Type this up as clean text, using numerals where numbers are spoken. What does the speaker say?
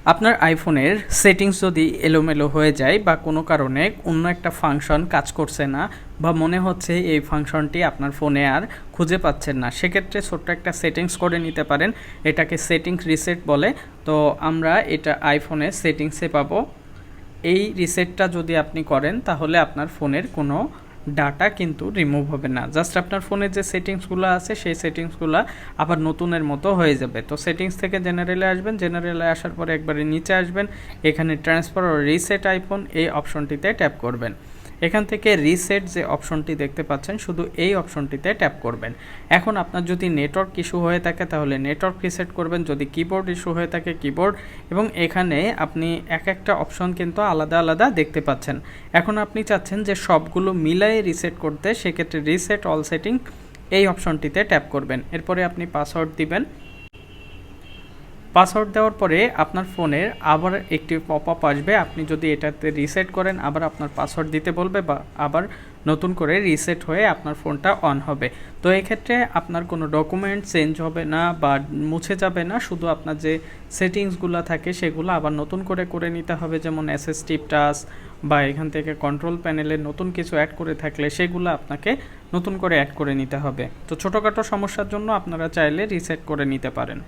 আপনার আইফোনের সেটিংস যদি এলোমেলো হয়ে যায় বা কোনো কারণে অন্য একটা ফাংশন কাজ করছে না বা মনে হচ্ছে এই ফাংশনটি আপনার ফোনে আর খুঁজে পাচ্ছেন না, সেক্ষেত্রে ছোট্ট একটা সেটিংস করে নিতে পারেন। এটাকে সেটিংস রিসেট বলে। তো আমরা এটা আইফোনে সেটিংসে পাবো। এই রিসেটটা যদি আপনি করেন তাহলে আপনার ফোনের কোনো ডাটা কিন্তু রিমুভ হবে না, জাস্ট আপনার ফোনের যে সেটিংসগুলো আছে সেই সেটিংসগুলো আবার নতুনের মতো হয়ে যাবে। তো সেটিংস থেকে জেনারেলে আসবেন, জেনারেলে আসার পরে একবারে নিচে আসবেন, এখানে ট্রান্সফার ও রিসেট আইফোন এই অপশনটিতে ট্যাপ করবেন। এখান থেকে রিসেট যে অপশনটি দেখতে পাচ্ছেন শুধু এই অপশনটিতে ট্যাপ করবেন। এখন আপনার যদি নেটওয়ার্ক ইস্যু হয়ে থাকে তাহলে নেটওয়ার্ক রিসেট করবেন, যদি কিবোর্ড ইস্যু হয়ে থাকে কিবোর্ড, এবং এখানে আপনি এক একটা অপশন কিন্তু আলাদা আলাদা দেখতে পাচ্ছেন। এখন আপনি চাচ্ছেন যে সবগুলো মিলাই রিসেট করতে, সেক্ষেত্রে রিসেট অল সেটিং এই অপশনটিতে ট্যাপ করবেন। এরপরে আপনি পাসওয়ার্ড দিবেন। পাসওয়ার্ড দেওয়ার পরে আপনার ফোনের আবার একটি পপ আপ আসবে, আপনি যদি এটাতে রিসেট করেন আবার আপনার পাসওয়ার্ড দিতে বলবে বা আবার নতুন করে রিসেট হয়ে আপনার ফোনটা অন হবে। তো এক্ষেত্রে আপনার কোনো ডকুমেন্ট চেঞ্জ হবে না বা মুছে যাবে না, শুধু আপনার যে সেটিংসগুলো থাকে সেগুলো আবার নতুন করে নিতে হবে, যেমন অ্যাসিস্টিভ টাচ বা এখান থেকে কন্ট্রোল প্যানেলে নতুন কিছু অ্যাড করে থাকলে সেগুলো আপনাকে নতুন করে অ্যাড করে নিতে হবে। তো ছোটোখাটো সমস্যার জন্য আপনারা চাইলে রিসেট করে নিতে পারেন।